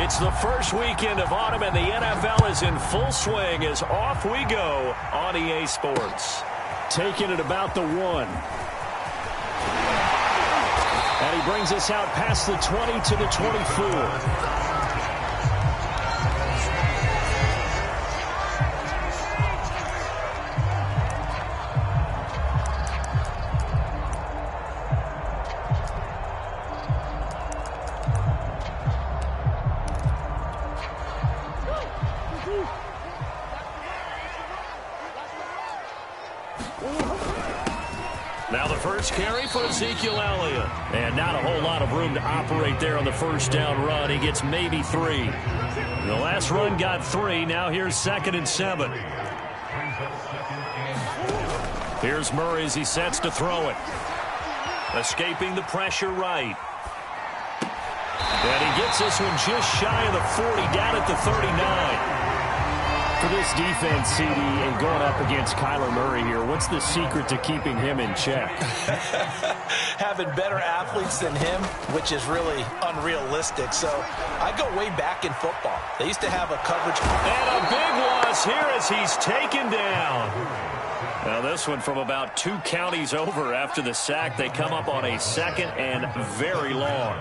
It's the first weekend of autumn, and the NFL is in full swing as off we go on EA Sports. Taking it about the 1. And he brings us out past the 20 to the 24. Now the first carry for Ezekiel Elliott. And not a whole lot of room to operate there on the first down run. He gets maybe 3. The last run got 3. Now here's 2nd and 7. Here's Murray as he sets to throw it. Escaping the pressure right. And he gets this one just shy of the 40, down at the 39. For this defense, CD, and going up against Kyler Murray here, what's the secret to keeping him in check? Having better athletes than him, which is really unrealistic. So I go way back in football. They used to have a coverage. And a big loss here as he's taken down. Now this one from about 2 counties over after the sack. They come up on a 2nd and very long.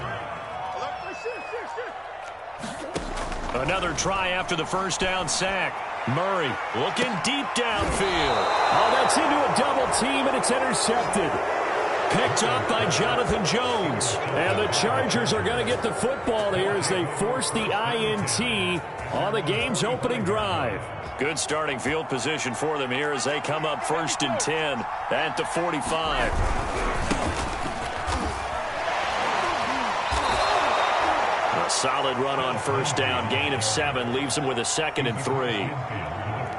Another try after the first down sack. Murray looking deep downfield. Oh, that's into a double team, and it's intercepted. Picked up by Jonathan Jones. And the Chargers are going to get the football here as they force the INT on the game's opening drive. Good starting field position for them here as they come up 1st and 10 at the 45. A solid run on first down. Gain of 7 leaves them with a 2nd and 3.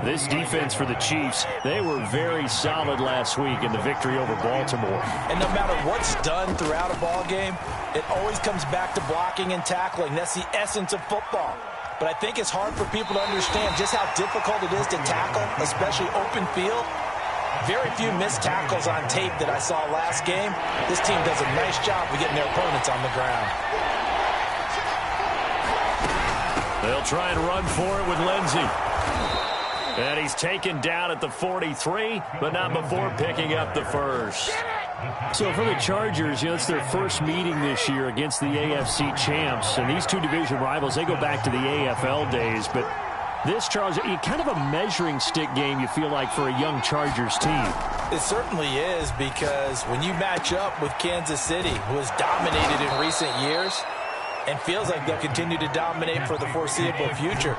This defense for the Chiefs, they were very solid last week in the victory over Baltimore. And no matter what's done throughout a ball game, it always comes back to blocking and tackling. That's the essence of football. But I think it's hard for people to understand just how difficult it is to tackle, especially open field. Very few missed tackles on tape that I saw last game. This team does a nice job of getting their opponents on the ground. They'll try and run for it with Lindsey. And he's taken down at the 43, but not before picking up the first. So for the Chargers, it's their first meeting this year against the AFC champs. And these two division rivals, they go back to the AFL days. But this, Charles, kind of a measuring stick game, you feel like, for a young Chargers team. It certainly is, because when you match up with Kansas City, who has dominated in recent years, and feels like they'll continue to dominate for the foreseeable future,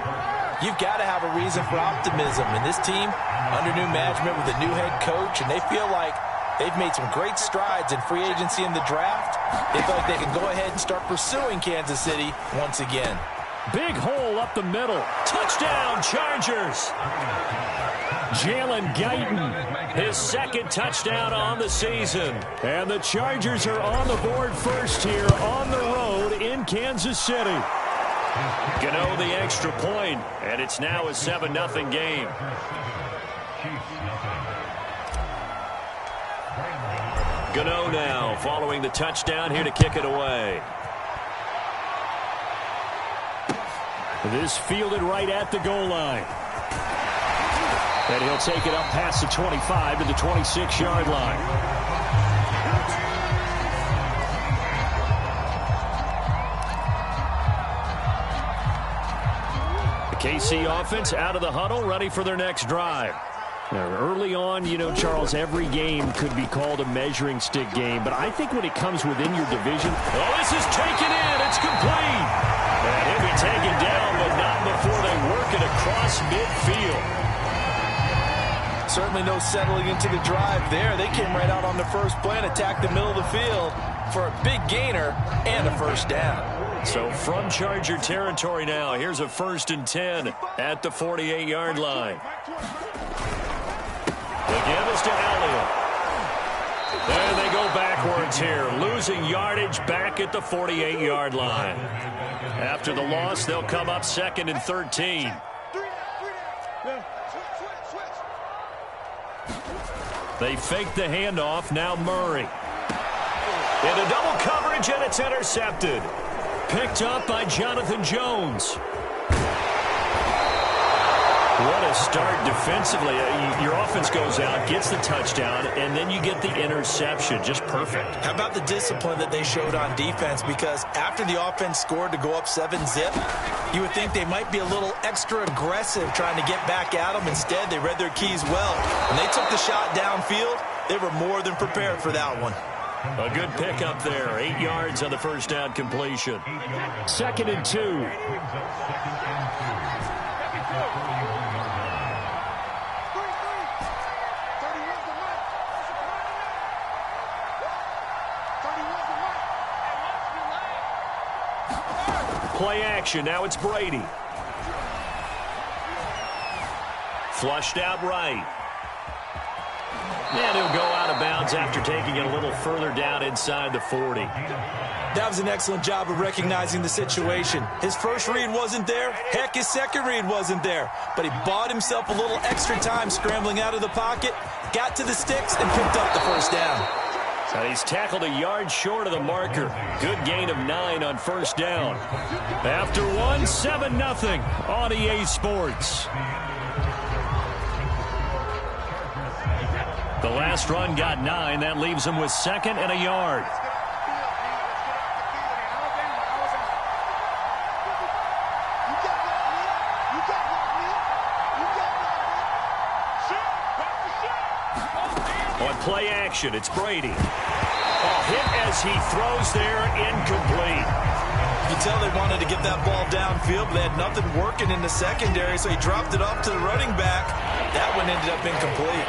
you've got to have a reason for optimism. And this team, under new management with a new head coach, and they feel like they've made some great strides in free agency in the draft. They feel like they can go ahead and start pursuing Kansas City once again. Big hole up the middle. Touchdown, Chargers. Jalen Guyton, his 2nd touchdown on the season. And the Chargers are on the board first here on the road in Kansas City. Gano the extra point, and it's now a 7-0 game. Gano now following the touchdown here to kick it away. This fielded right at the goal line. And he'll take it up past the 25 to the 26-yard line. The KC offense out of the huddle, ready for their next drive. Now, early on, Charles, every game could be called a measuring stick game. But I think when it comes within your division... Oh, this is taken in. It's complete. And he'll be taken down, but not before they work it across midfield. Certainly no settling into the drive there. They came right out on the first play and attacked the middle of the field for a big gainer and a first down. So from Charger territory now, here's a 1st and 10 at the 48-yard line. The give is to Elliott. There they go backwards here, losing yardage back at the 48-yard line. After the loss, they'll come up 2nd and 13. They fake the handoff. Now Murray. Into double coverage, and it's intercepted. Picked up by Jonathan Jones. What a start defensively. Your offense goes out, gets the touchdown, and then you get the interception. Just perfect. How about the discipline that they showed on defense? Because after the offense scored to go up 7-zip, you would think they might be a little extra aggressive trying to get back at them. Instead, they read their keys well. When they took the shot downfield, they were more than prepared for that one. A good pickup there. 8 yards on the first down completion. 2nd and 2. Play action. Now it's Brady. Flushed out right. And he'll go out of bounds after taking it a little further down inside the 40. That was an excellent job of recognizing the situation. His first read wasn't there. Heck, his second read wasn't there. But he bought himself a little extra time scrambling out of the pocket, got to the sticks, and picked up the first down. And he's tackled a yard short of the marker. Good gain of 9 on first down. After 1, 7-0 on EA Sports. The last run got 9. That leaves him with 2nd and a yard. On play action, it's Brady. Hit as he throws there, incomplete. You can tell they wanted to get that ball downfield, but they had nothing working in the secondary, so he dropped it off to the running back. That one ended up incomplete.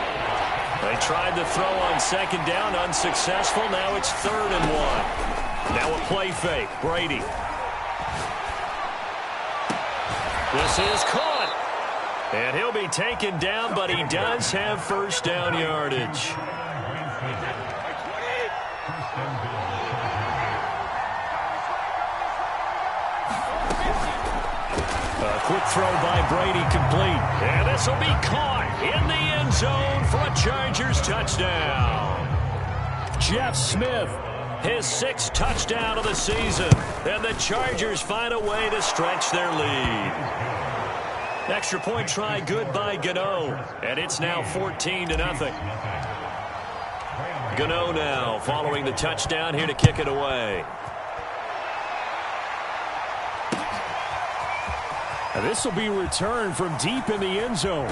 They tried to throw on 2nd down, unsuccessful. Now it's 3rd and 1. Now a play fake, Brady. This is caught. And he'll be taken down, but he does have first down yardage. A quick throw by Brady, complete. And this will be caught in the end zone for a Chargers touchdown. Jeff Smith, his 6th touchdown of the season. And the Chargers find a way to stretch their lead. Extra point try good by Gano. And it's now 14-0. Gano now following the touchdown here to kick it away. And this will be returned from deep in the end zone.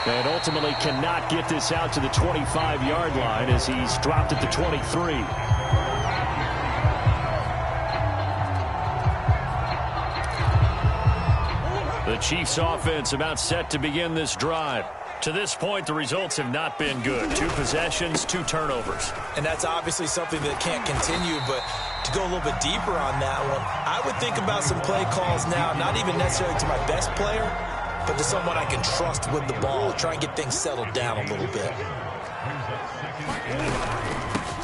And ultimately cannot get this out to the 25-yard line as he's dropped at the 23. The Chiefs offense about set to begin this drive. To this point, the results have not been good. 2 possessions, 2 turnovers. And that's obviously something that can't continue, but to go a little bit deeper on that one, I would think about some play calls now, not even necessarily to my best player, but to someone I can trust with the ball, try and get things settled down a little bit.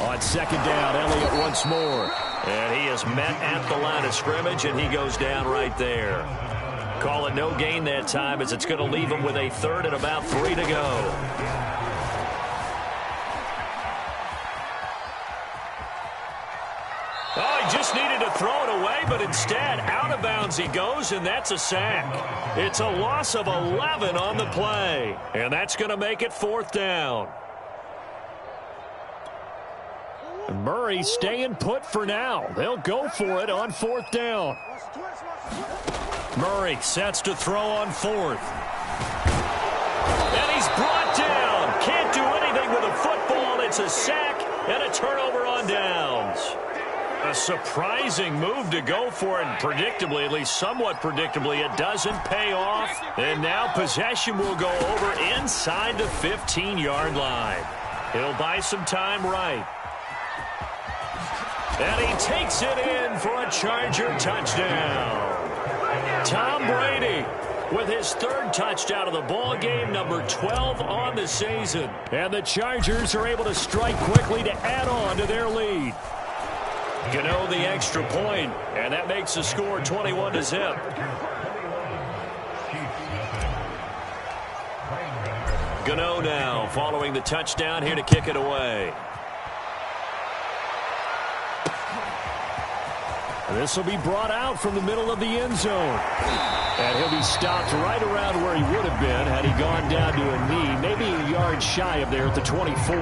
On 2nd down, Elliott once more. And he is met at the line of scrimmage, and he goes down right there. Call it no gain that time as it's going to leave him with a 3rd and about 3 to go. Oh, he just needed to throw it away, but instead, out of bounds he goes, and that's a sack. It's a loss of 11 on the play, and that's going to make it 4th down. Murray staying put for now. They'll go for it on 4th down. Murray sets to throw on 4th. And he's brought down. Can't do anything with a football. It's a sack and a turnover on downs. A surprising move to go for it. Predictably, at least somewhat predictably, it doesn't pay off. And now possession will go over inside the 15-yard line. He'll buy some time right. And he takes it in for a Charger touchdown. Tom Brady with his 3rd touchdown of the ball game, number 12 on the season. And the Chargers are able to strike quickly to add on to their lead. Gano the extra point, and that makes the score 21-0. Gano now following the touchdown here to kick it away. This will be brought out from the middle of the end zone. And he'll be stopped right around where he would have been had he gone down to a knee, maybe a yard shy of there at the 24.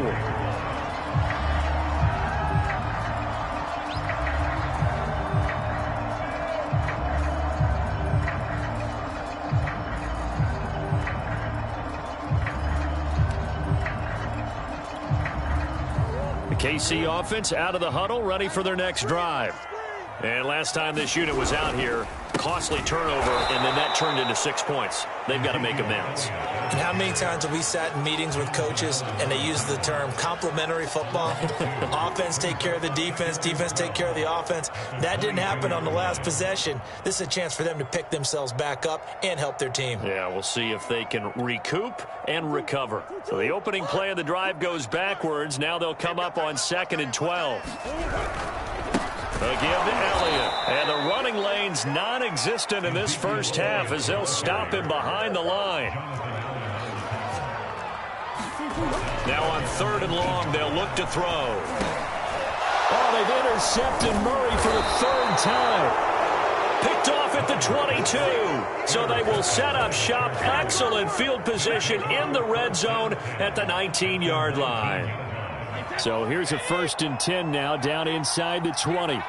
KC offense out of the huddle, ready for their next drive. And last time this unit was out here, costly turnover, and then that turned into 6 points. They've got to make amends. And how many times have we sat in meetings with coaches and they use the term complementary football? Offense take care of the defense, defense take care of the offense. That didn't happen on the last possession. This is a chance for them to pick themselves back up and help their team. Yeah, we'll see if they can recoup and recover. So the opening play of the drive goes backwards. Now they'll come up on 2nd and 12. Again to Elliott. And the running lane's non-existent in this first half as they'll stop him behind the line. Now on 3rd and long, they'll look to throw. Oh, they've intercepted Murray for the 3rd time. Picked off at the 22. So they will set up shop. Excellent field position in the red zone at the 19-yard line. So here's a 1st and 10 now down inside the 20.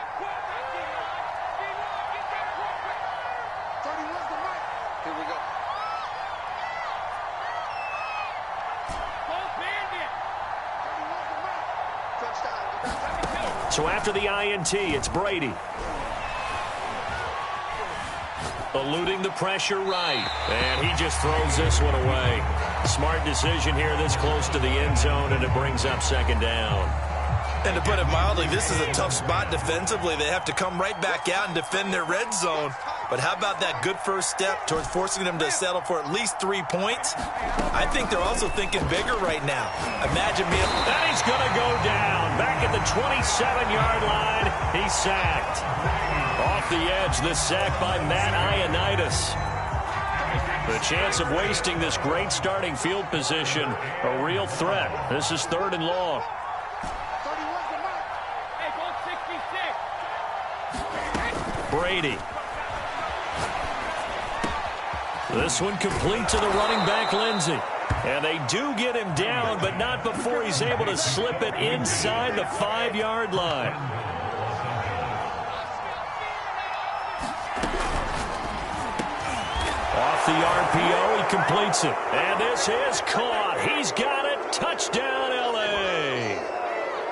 So after the INT, it's Brady. Eluding the pressure right. And he just throws this one away. Smart decision here this close to the end zone, and it brings up 2nd down. And to put it mildly, this is a tough spot defensively. They have to come right back out and defend their red zone. But how about that good first step towards forcing them to settle for at least 3 points? I think they're also thinking bigger right now. Imagine me. And he's going to go down. Back at the 27-yard line, he's sacked. Off the edge, this sack by Matt Ioannidis. The chance of wasting this great starting field position, a real threat. This is 3rd and long. Brady. This one complete to the running back, Lindsey. And they do get him down, but not before he's able to slip it inside the 5-yard line. Off the RPO, he completes it. And this is caught. He's got it. Touchdown, L.A.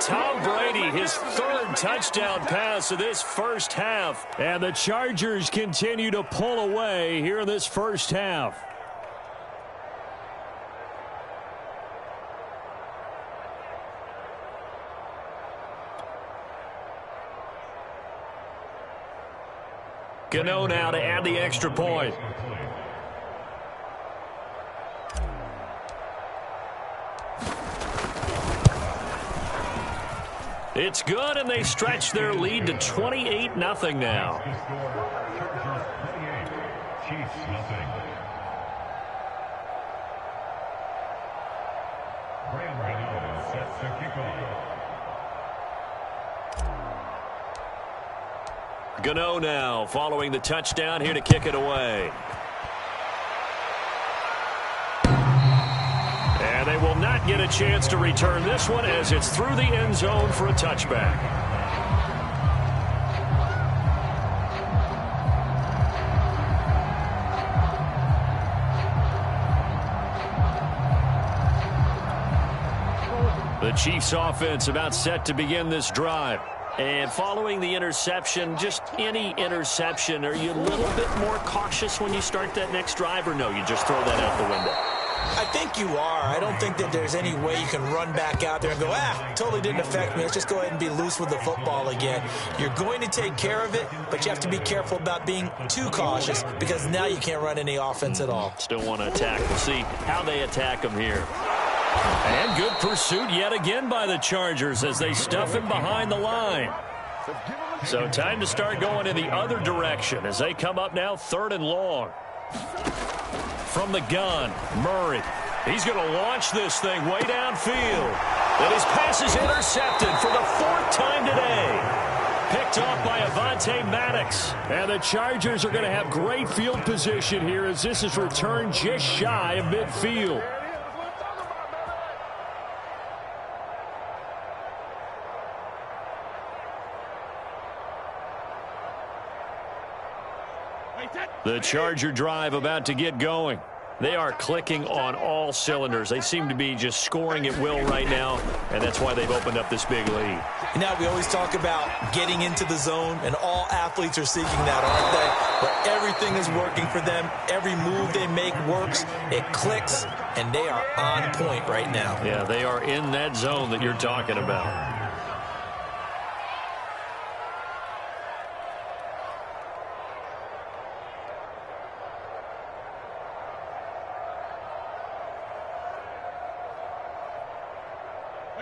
Tom Brady, his 3rd touchdown pass of this first half. And the Chargers continue to pull away here in this first half. Gano now to add the extra point. It's good, and they stretch their lead to 28-0 now. Chiefs nothing. Brandon sets the kickoff. Gano now following the touchdown here to kick it away. And they will not get a chance to return this one as it's through the end zone for a touchback. The Chiefs offense about set to begin this drive. And following the interception, just any interception, are you a little bit more cautious when you start that next drive, or no, you just throw that out the window? I think you are. I don't think that there's any way you can run back out there and go, totally didn't affect me. Let's just go ahead and be loose with the football again. You're going to take care of it, but you have to be careful about being too cautious because now you can't run any offense at all. Still want to attack. We'll see how they attack them here. And good pursuit yet again by the Chargers as they stuff him behind the line. So time to start going in the other direction as they come up now 3rd and long. From the gun, Murray. He's going to launch this thing way downfield. And his pass is intercepted for the 4th time today. picked off by Avonte Maddox. And the Chargers are going to have great field position here as this is returned just shy of midfield. The Charger drive about to get going. They are clicking on all cylinders. They seem to be just scoring at will right now, and that's why they've opened up this big lead. Now, we always talk about getting into the zone, and all athletes are seeking that, aren't they? But everything is working for them. Every move they make works. It clicks, and they are on point right now. Yeah, they are in that zone that you're talking about.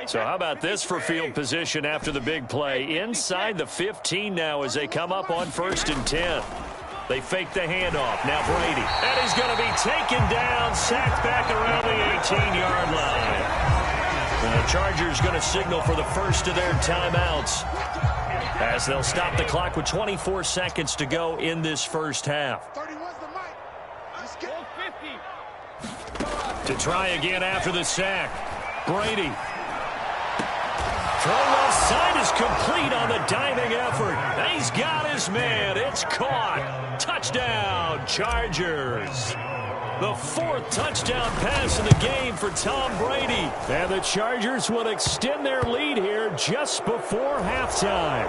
So how about this for field position after the big play? Inside the 15 now as they come up on 1st and 10. They fake the handoff. Now Brady. And he's going to be taken down, sacked back around the 18-yard line. And the Chargers going to signal for the first of their timeouts as they'll stop the clock with 24 seconds to go in this first half. To try again after the sack. Brady. Throw left side is complete on the diving effort. He's got his man. It's caught. Touchdown, Chargers. The 4th touchdown pass in the game for Tom Brady. And the Chargers will extend their lead here just before halftime.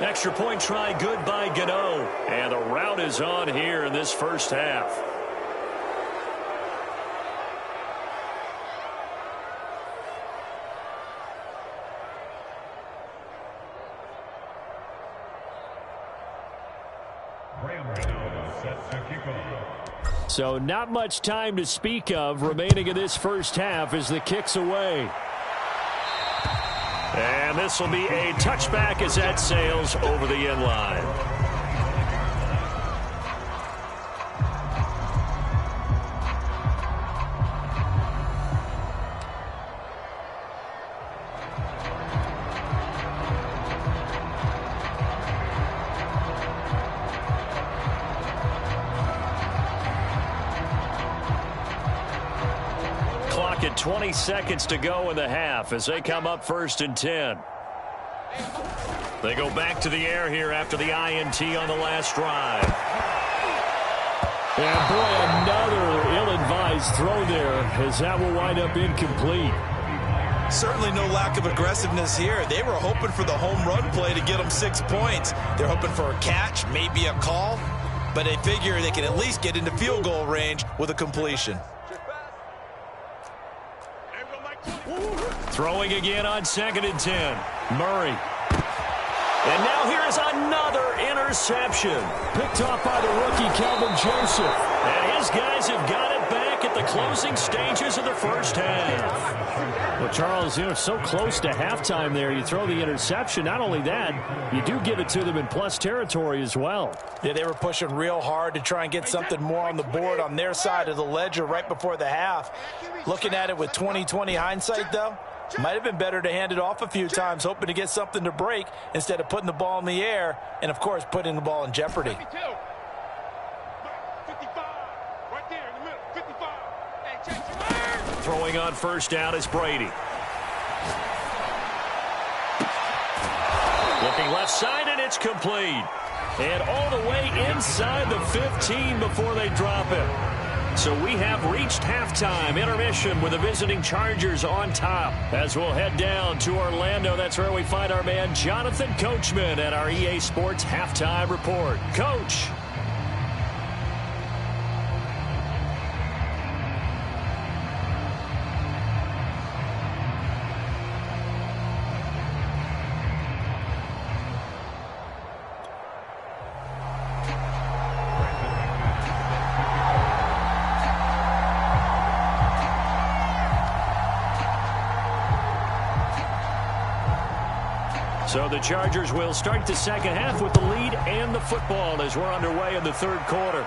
Extra point try good by Gano. And the route is on here in this first half. So not much time to speak of remaining in this first half as the kick's away. And this will be a touchback as that sails over the end line. At 20 seconds to go in the half as they come up 1st and 10. They go back to the air here after the INT on the last drive. And boy, another ill-advised throw there as that will wind up incomplete. Certainly no lack of aggressiveness here. They were hoping for the home run play to get them 6 points. They're hoping for a catch, maybe a call, but they figure they can at least get into field goal range with a completion. Throwing again on 2nd and 10. Murray. And now here's another interception. Picked off by the rookie, Calvin Joseph. And his guys have got it back at the closing stages of the first half. Well, Charles, you know, so close to halftime there. You throw the interception. Not only that, you do give it to them in plus territory as well. Yeah, they were pushing real hard to try and get something more on the board on their side of the ledger right before the half. Looking at it with 20/20 hindsight, though, might have been better to hand it off a few times, hoping to get something to break instead of putting the ball in the air and, of course, putting the ball in jeopardy. Throwing on 1st down is Brady. Looking left side, and it's complete. And all the way inside the 15 before they drop it. So we have reached halftime, intermission with the visiting Chargers on top. As we'll head down to Orlando, that's where we find our man Jonathan Coachman at our EA Sports Halftime Report. Coach. So the Chargers will start the second half with the lead and the football as we're underway in the 3rd quarter.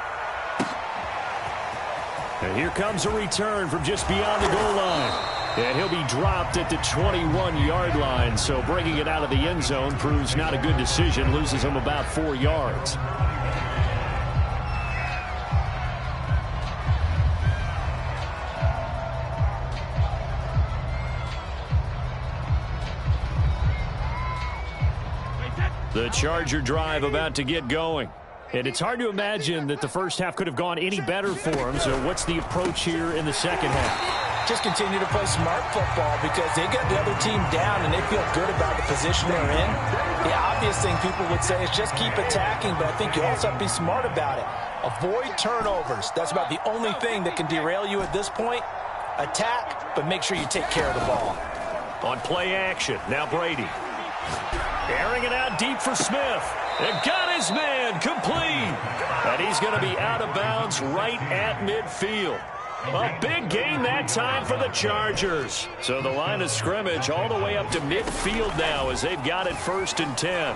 And here comes a return from just beyond the goal line. And he'll be dropped at the 21-yard line. So bringing it out of the end zone proves not a good decision. Loses him about 4 yards. The Charger drive about to get going. And it's hard to imagine that the first half could have gone any better for them. So what's the approach here in the second half? Just continue to play smart football because they got the other team down and they feel good about the position they're in. The obvious thing people would say is just keep attacking, but I think you also have to be smart about it. Avoid turnovers. That's about the only thing that can derail you at this point. Attack, but make sure you take care of the ball. On play action, now Brady. Airing it out deep for Smith. And got his man complete. And he's going to be out of bounds right at midfield. A big gain that time for the Chargers. So the line of scrimmage all the way up to midfield now as they've got it 1st and 10.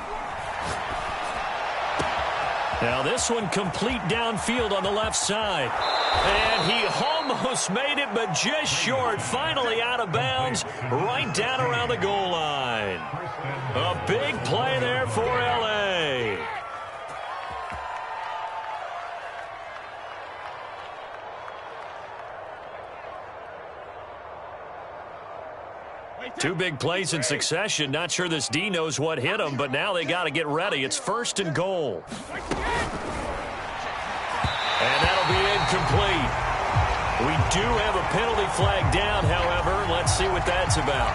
Now this one complete downfield on the left side. And he almost made it, but just short. Finally out of bounds, right down around the goal line. A big play there for L.A. Two big plays in succession. Not sure this D knows what hit him, but now they got to get ready. It's 1st and goal. And that'll be incomplete. We do have a penalty flag down, however. Let's see what that's about.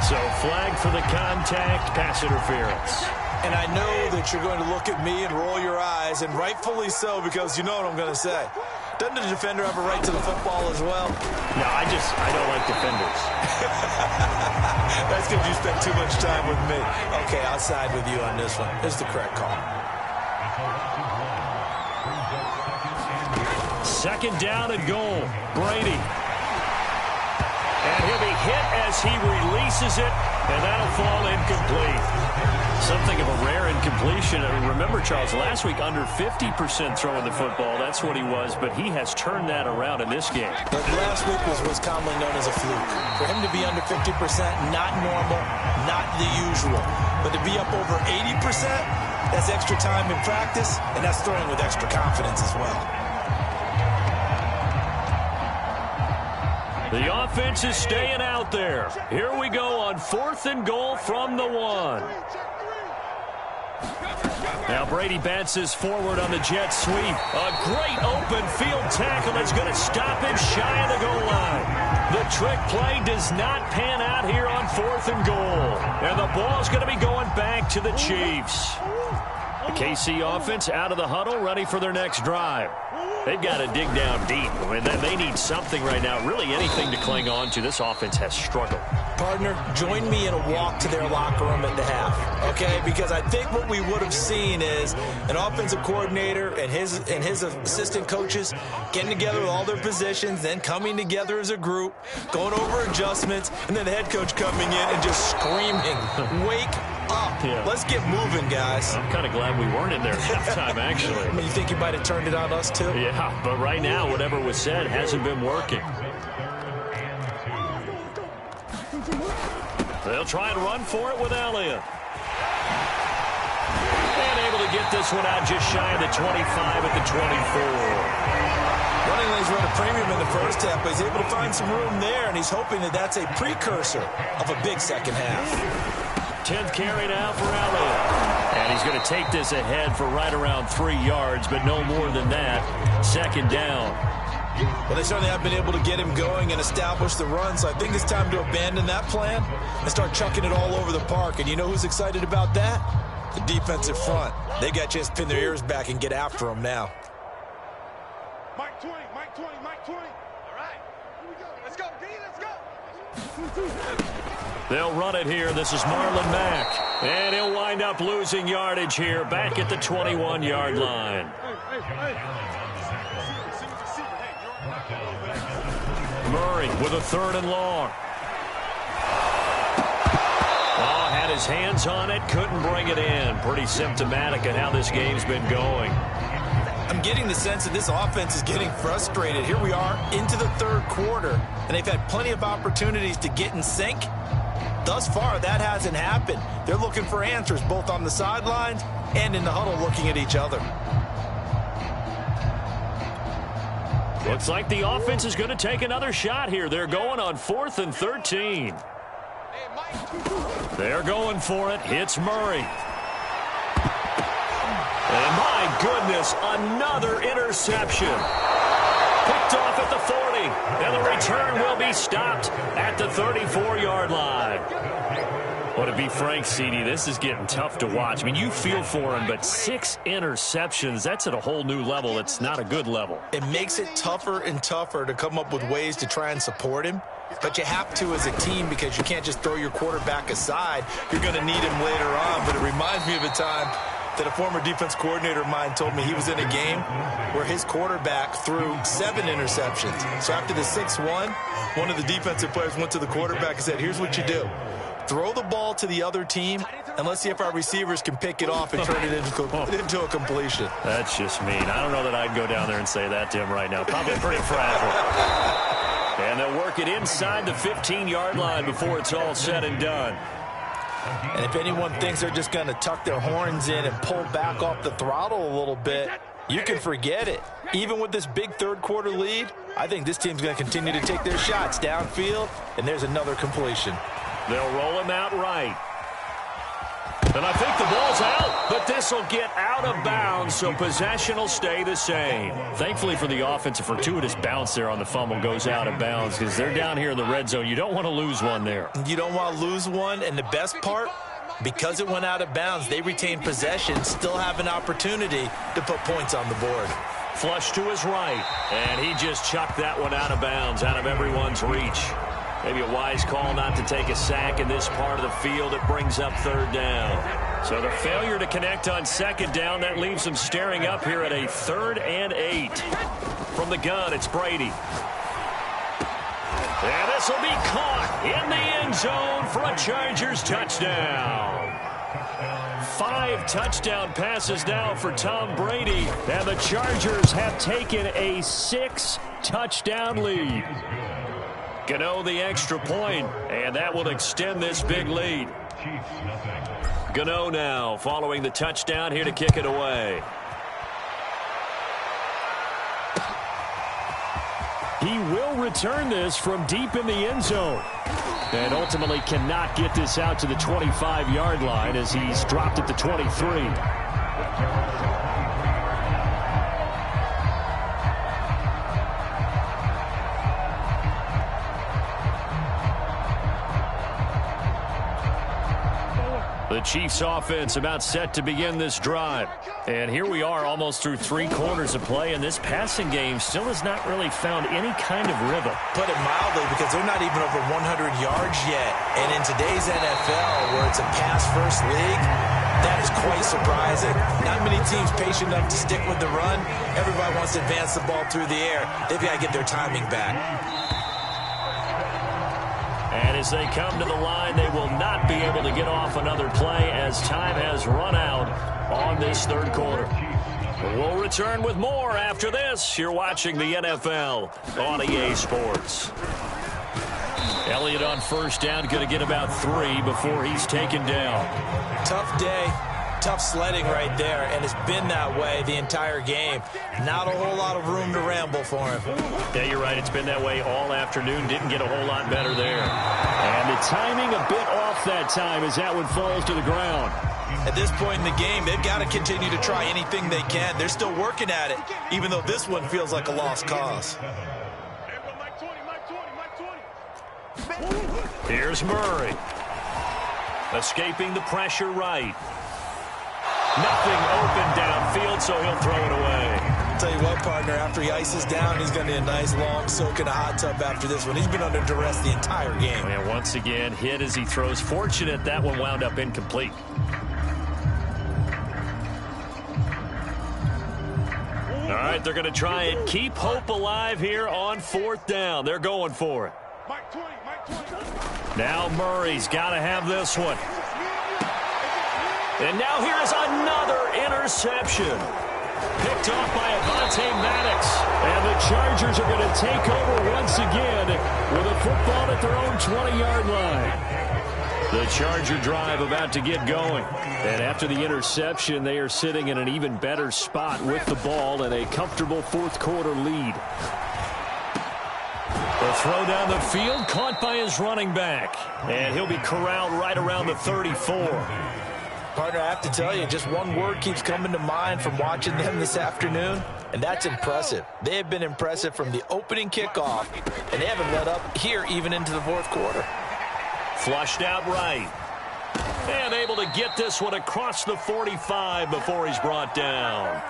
So flag for the contact, pass interference. And I know that you're going to look at me and roll your eyes, and rightfully so, because you know what I'm going to say. Doesn't the defender have a right to the football as well? No, I don't like defenders. That's because you spent too much time with me. Okay, I'll side with you on this one. This is the correct call. 2nd down and goal. Brady. And he'll be hit as he releases it, and that'll fall incomplete. Something of a rare incompletion. I mean, remember, Charles, last week under 50% throwing the football. That's what he was, but he has turned that around in this game. But last week was commonly known as a fluke. For him to be under 50%, not normal, not the usual. But to be up over 80%, that's extra time in practice, and that's throwing with extra confidence as well. The offense is staying out there. Here we go on 4th and goal from the 1. Now Brady bounces forward on the jet sweep. A great open field tackle that's going to stop him shy of the goal line. The trick play does not pan out here on 4th and goal. And the ball's going to be going back to the Chiefs. The KC offense out of the huddle, ready for their next drive. They've got to dig down deep. I mean, they need something right now, really anything to cling on to. This offense has struggled. Partner, join me in a walk to their locker room at the half, okay? Because I think what we would have seen is an offensive coordinator and his assistant coaches getting together with all their positions, then coming together as a group, going over adjustments, and then the head coach coming in and just screaming, wake up. Yeah. Let's get moving, guys. I'm kind of glad we weren't in there at halftime, actually. I mean, you think you might have turned it on us, too? Yeah, but right now, whatever was said hasn't been working. They'll try and run for it with Elliott. And able to get this one out just shy of the 25 at the 24. Running lanes run a premium in the first half, but he's able to find some room there, and he's hoping that that's a precursor of a big second half. 10th carry now for Elliott. And he's going to take this ahead for right around 3 yards, but no more than that. 2nd down. Well, they certainly have been able to get him going and establish the run, so I think it's time to abandon that plan and start chucking it all over the park. And you know who's excited about that? The defensive front. They got a chance to pin their ears back and get after him now. Mike 20, Mike 20, Mike 20. All right, here we go. Let's go, D, let's go. They'll run it here. This is Marlon Mack. And he'll wind up losing yardage here back at the 21-yard line. Murray with a 3rd and long. Oh, had his hands on it, couldn't bring it in. Pretty symptomatic of how this game's been going. I'm getting the sense that this offense is getting frustrated. Here we are into the third quarter, and they've had plenty of opportunities to get in sync. Thus far, that hasn't happened. They're looking for answers both on the sidelines and in the huddle looking at each other. Looks like the offense is going to take another shot here. They're going on 4th and 13. They're going for it. It's Murray. And my goodness, another interception. Picked off at the 40. And the return will be stopped at the 34-yard line. Well, to be frank, CD, this is getting tough to watch. I mean, you feel for him, but 6 interceptions, that's at a whole new level. It's not a good level. It makes it tougher and tougher to come up with ways to try and support him. But you have to as a team because you can't just throw your quarterback aside. You're going to need him later on. But it reminds me of a time that a former defense coordinator of mine told me he was in a game where his quarterback threw 7 interceptions. So after the 6-1, one of the defensive players went to the quarterback and said, here's what you do. Throw the ball to the other team, and let's see if our receivers can pick it off and turn it into a completion. That's just mean. I don't know that I'd go down there and say that to him right now. Probably pretty fragile. And they'll work it inside the 15-yard line before it's all said and done. And if anyone thinks they're just going to tuck their horns in and pull back off the throttle a little bit, you can forget it. Even with this big third-quarter lead, I think this team's going to continue to take their shots downfield, and there's another completion. They'll roll him out right. And I think the ball's out, but this will get out of bounds, so possession will stay the same. Thankfully for the offense, a fortuitous bounce there on the fumble goes out of bounds because they're down here in the red zone. You don't want to lose one there. You don't want to lose one, and the best part, because it went out of bounds, they retain possession, still have an opportunity to put points on the board. Flush to his right, and he just chucked that one out of bounds, out of everyone's reach. Maybe a wise call not to take a sack in this part of the field. It brings up 3rd down. So the failure to connect on 2nd down, that leaves them staring up here at a 3rd and 8. From the gun, it's Brady. And this will be caught in the end zone for a Chargers touchdown. 5 touchdown passes now for Tom Brady, and the Chargers have taken a 6-touchdown lead. Gano the extra point, and that will extend this big lead. Gano now following the touchdown here to kick it away. He will return this from deep in the end zone. And ultimately cannot get this out to the 25-yard line as he's dropped at the 23. The Chiefs offense about set to begin this drive. And here we are almost through 3 quarters of play, and this passing game still has not really found any kind of rhythm. Put it mildly, because they're not even over 100 yards yet. And in today's NFL, where it's a pass-first league, that is quite surprising. Not many teams patient enough to stick with the run. Everybody wants to advance the ball through the air. They've got to get their timing back. And as they come to the line, they will not be able to get off another play as time has run out on this 3rd quarter. We'll return with more after this. You're watching the NFL on EA Sports. Elliott on 1st down, going to get about 3 before he's taken down. Tough day. Tough sledding right there, and it's been that way the entire game. Not a whole lot of room to ramble for him. Yeah, you're right. It's been that way all afternoon. Didn't get a whole lot better there. And the timing a bit off that time as that one falls to the ground. At this point in the game, they've got to continue to try anything they can. They're still working at it, even though this one feels like a lost cause. Here's Murray. Escaping the pressure right. Nothing open downfield, so he'll throw it away. I'll tell you what, partner, after he ices down, he's going to need a nice long soak in a hot tub after this one. He's been under duress the entire game. And once again, hit as he throws. Fortunate that one wound up incomplete. All right, they're going to try and keep hope alive here on 4th down. They're going for it. Now Murray's got to have this one. And now here's another interception. Picked off by Avonte Maddox. And the Chargers are going to take over once again with a football at their own 20-yard line. The Charger drive about to get going. And after the interception, they are sitting in an even better spot with the ball and a comfortable fourth-quarter lead. The throw down the field, caught by his running back. And he'll be corralled right around the 34. Partner, I have to tell you, just one word keeps coming to mind from watching them this afternoon, and that's impressive. They have been impressive from the opening kickoff, and they haven't let up here even into the fourth quarter. Flushed out right. And able to get this one across the 45 before he's brought down.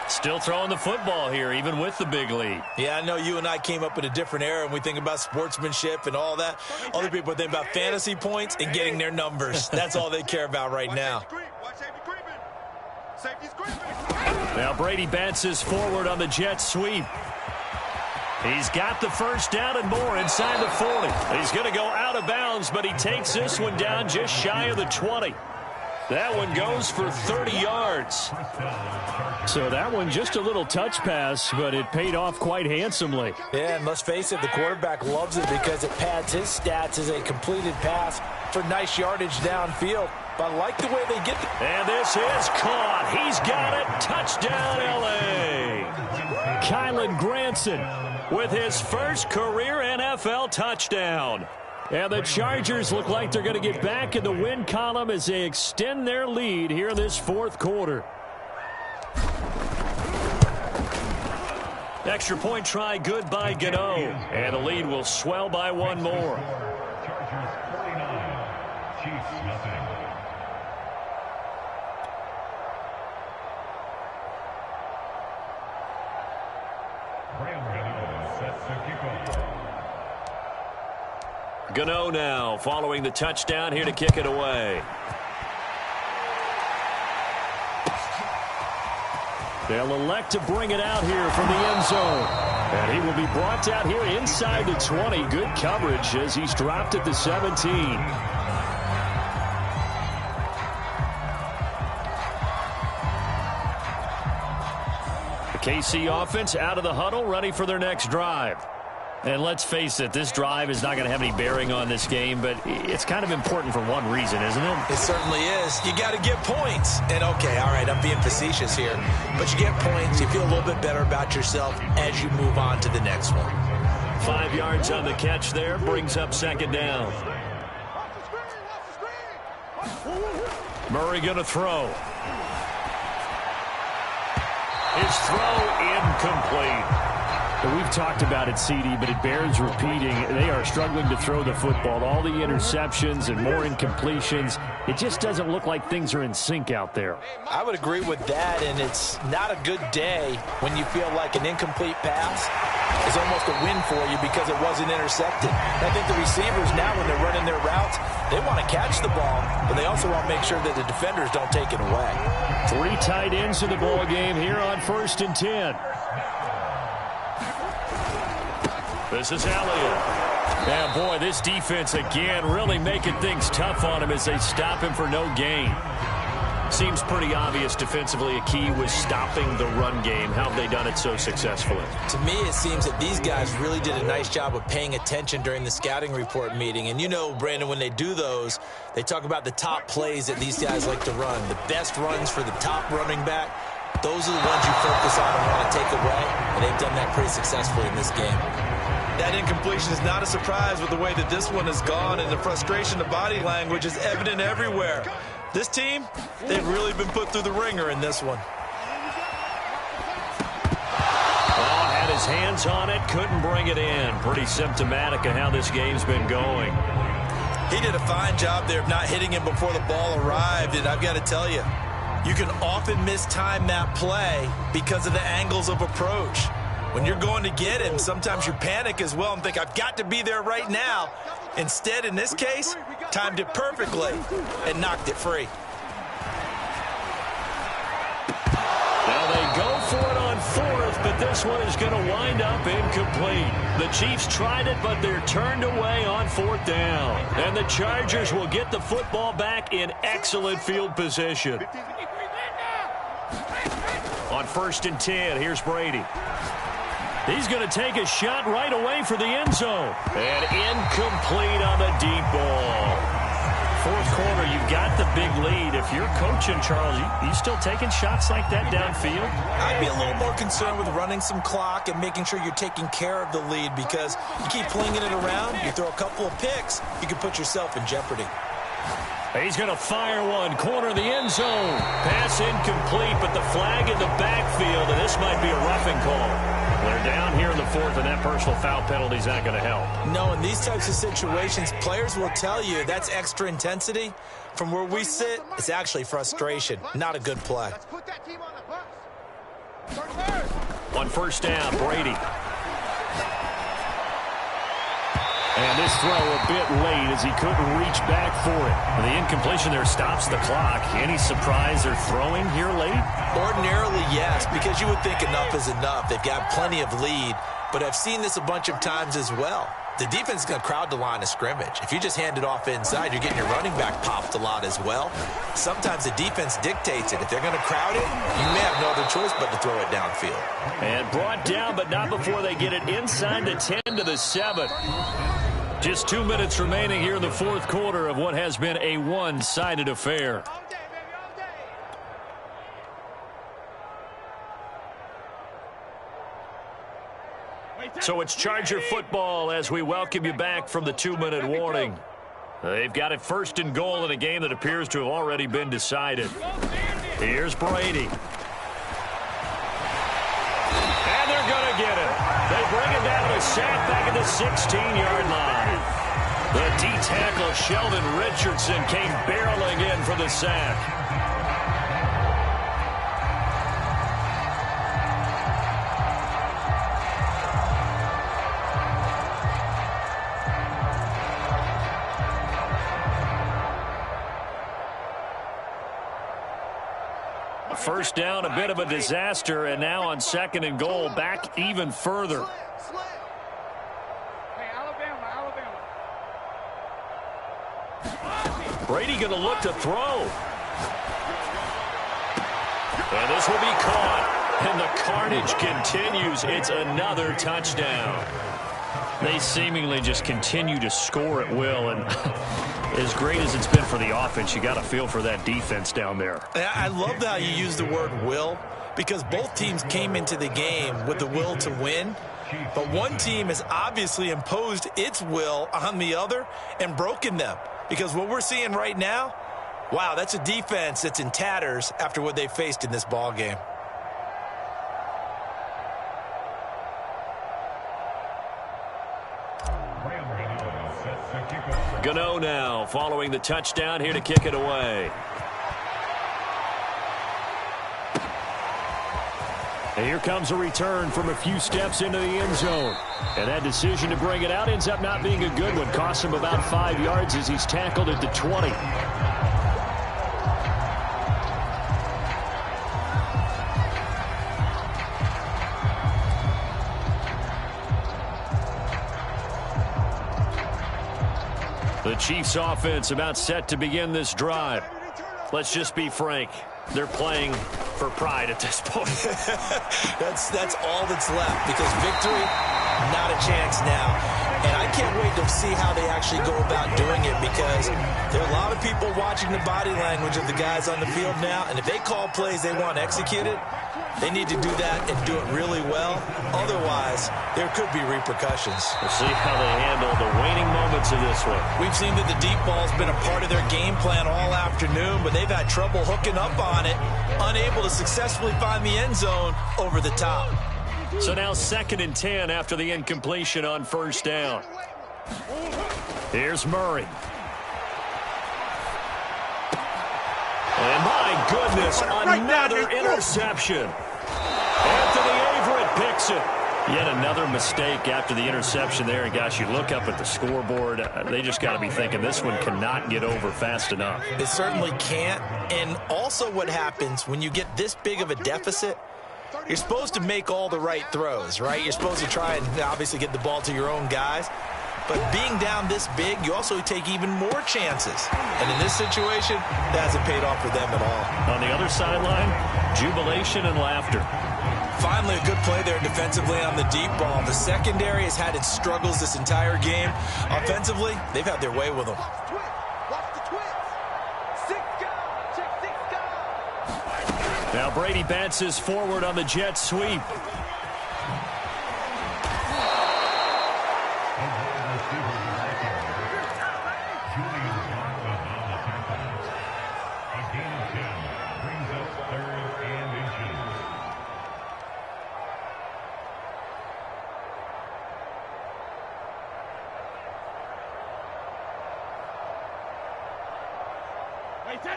Still throwing the football here, even with the big lead. Yeah, I know you and I came up in a different era, and we think about sportsmanship and all that. Other people think about fantasy points and getting their numbers. That's all they care about right now. Now Brady bounces forward on the jet sweep. He's got the first down and more inside the 40. He's going to go out of bounds, but he takes this one down just shy of the 20. That one goes for 30 yards. So that one just a little touch pass, but it paid off quite handsomely. Yeah, and let's face it, the quarterback loves it because it pads his stats as a completed pass for nice yardage downfield. But I like the way they get it. And this is caught. He's got it. Touchdown, L.A. Kylen Granson with his first career NFL touchdown. And the Chargers look like they're going to get back in the win column as they extend their lead here in this fourth quarter. Extra point try good by Gano. And the lead will swell by one more. Chargers 49, Chiefs nothing. Graham Gano sets the kickoff. Gano now following the touchdown here to kick it away. They'll elect to bring it out here from the end zone. And he will be brought out here inside the 20. Good coverage as he's dropped at the 17. The KC offense out of the huddle, ready for their next drive. And let's face it, this drive is not going to have any bearing on this game, but it's kind of important for one reason, isn't it? It certainly is. You got to get points. And, okay, all right, I'm being facetious here. But you get points, you feel a little bit better about yourself as you move on to the next one. 5 yards on the catch there, brings up second down. Murray going to throw. His throw incomplete. We've talked about it, CD, but it bears repeating. They are struggling to throw the football. All the interceptions and more incompletions. It just doesn't look like things are in sync out there. I would agree with that, and it's not a good day when you feel like an incomplete pass is almost a win for you because it wasn't intercepted. I think the receivers now, when they're running their routes, they want to catch the ball, but they also want to make sure that the defenders don't take it away. 3 tight ends in the ball game here on 1st and 10. This is Elliott. Yeah, boy, this defense again really making things tough on him as they stop him for no gain. Seems pretty obvious defensively a key was stopping the run game. How have they done it so successfully? To me, it seems that these guys really did a nice job of paying attention during the scouting report meeting. And you know, Brandon, when they do those, they talk about the top plays that these guys like to run. The best runs for the top running back. Those are the ones you focus on and want to take away. And they've done that pretty successfully in this game. That incompletion is not a surprise with the way that this one has gone, and the frustration, the body language is evident everywhere. This team, they've really been put through the ringer in this one. Oh, had his hands on it, couldn't bring it in. Pretty symptomatic of how this game's been going. He did a fine job there of not hitting him before the ball arrived, and I've got to tell you, you can often mistime that play because of the angles of approach. When you're going to get him, sometimes you panic as well and think, I've got to be there right now. Instead, in this case, timed it perfectly and knocked it free. Now they go for it on 4th, but this one is going to wind up incomplete. The Chiefs tried it, but they're turned away on 4th down. And the Chargers will get the football back in excellent field position. On 1st and 10, here's Brady. He's going to take a shot right away for the end zone. And incomplete on the deep ball. Fourth quarter, you've got the big lead. If you're coaching, Charles, you still taking shots like that downfield? I'd be a little more concerned with running some clock and making sure you're taking care of the lead, because you keep flinging it around, you throw a couple of picks, you can put yourself in jeopardy. He's going to fire one, corner of the end zone. Pass incomplete, but the flag in the backfield, and this might be a roughing call. They're down here in the fourth, and that personal foul penalty is not going to help. No, in these types of situations, players will tell you that's extra intensity. From where we sit, it's actually frustration, not a good play. Let's put that team on the bus. On 1st down, Brady. And this throw a bit late as he couldn't reach back for it. And the incompletion there stops the clock. Any surprise they're throwing here late? Ordinarily, yes, because you would think enough is enough. They've got plenty of lead, but I've seen this a bunch of times as well. The defense is going to crowd the line of scrimmage. If you just hand it off inside, you're getting your running back popped a lot as well. Sometimes the defense dictates it. If they're going to crowd it, you may have no other choice but to throw it downfield. And brought down, but not before they get it inside the 10 to the 7. Just 2 minutes remaining here in the fourth quarter of what has been a one-sided affair. So it's Charger football as we welcome you back from the 2-minute warning. They've got it 1st and goal in a game that appears to have already been decided. Here's Brady. And they're going to get it. They bring it down to a sack back at the 16-yard line. The D-tackle, Sheldon Richardson, came barreling in for the sack. First down, a bit of a disaster, and now on 2nd and goal, back even further. Brady going to look to throw. And this will be caught. And the carnage continues. It's another touchdown. They seemingly just continue to score at will, and as great as it's been for the offense, you got to feel for that defense down there. I love how you use the word will, because both teams came into the game with the will to win, but one team has obviously imposed its will on the other and broken them, because what we're seeing right now, wow, that's a defense that's in tatters after what they faced in this ball game. Gano now following the touchdown, here to kick it away. And here comes a return from a few steps into the end zone. And that decision to bring it out ends up not being a good one. Costs him about 5 yards as he's tackled at the 20. The Chiefs offense about set to begin this drive. Let's just be frank. They're playing for pride at this point. That's all that's left, because victory, not a chance now. And I can't wait to see how they actually go about doing it, because there are a lot of people watching the body language of the guys on the field now, and if they call plays they want executed, they need to do that and do it really well. Otherwise, there could be repercussions. We'll see how they handle the waning moments of this one. We've seen that the deep ball's been a part of their game plan all afternoon, but they've had trouble hooking up on it, unable to successfully find the end zone over the top. So now 2nd and 10 after the incompletion on 1st down. Here's Murray. And my goodness, another interception. Anthony Averett picks it. Yet another mistake after the interception there. And gosh, you look up at the scoreboard, they just got to be thinking this one cannot get over fast enough. It certainly can't. And also what happens when you get this big of a deficit, you're supposed to make all the right throws, right? You're supposed to try and obviously get the ball to your own guys. But being down this big, you also take even more chances. And in this situation, that hasn't paid off for them at all. On the other sideline, Jubilation and laughter. Finally, a good play there defensively on the deep ball. The secondary has had its struggles this entire game. Offensively, they've had their way with them. Now Brady bounces forward on the jet sweep.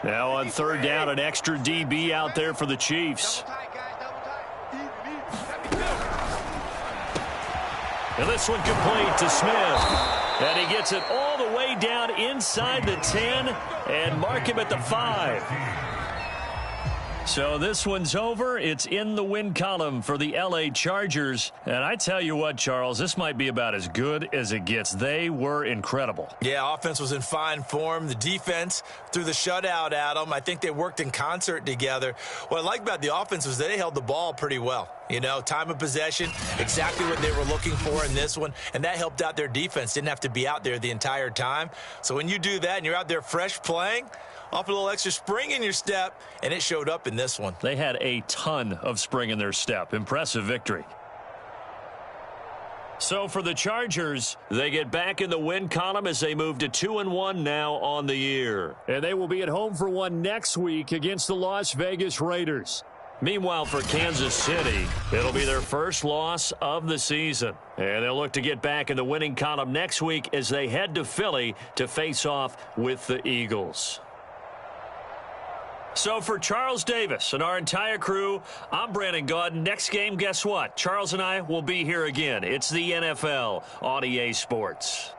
Now on third down, an extra DB out there for the Chiefs. And this one complete to Smith. And he gets it all the way down inside the 10 and mark him at the 5. So this one's over. It's in the win column for the L.A. Chargers. And I tell you what, Charles, this might be about as good as it gets. They were incredible. Yeah, offense was in fine form. The defense threw the shutout at them. I think they worked in concert together. What I like about the offense was they held the ball pretty well. You know, time of possession, exactly what they were looking for in this one. And that helped out their defense. Didn't have to be out there the entire time. So when you do that and you're out there fresh playing, off a little extra spring in your step, and it showed up in this one. They had a ton of spring in their step. Impressive victory. So for the Chargers, they get back in the win column as they move to 2-1 now on the year. And they will be at home for one next week against the Las Vegas Raiders. Meanwhile, for Kansas City, it'll be their first loss of the season. And they'll look to get back in the winning column next week as they head to Philly to face off with the Eagles. So for Charles Davis and our entire crew, I'm Brandon Gaudin. Next game, guess what? Charles and I will be here again. It's the NFL on EA Sports.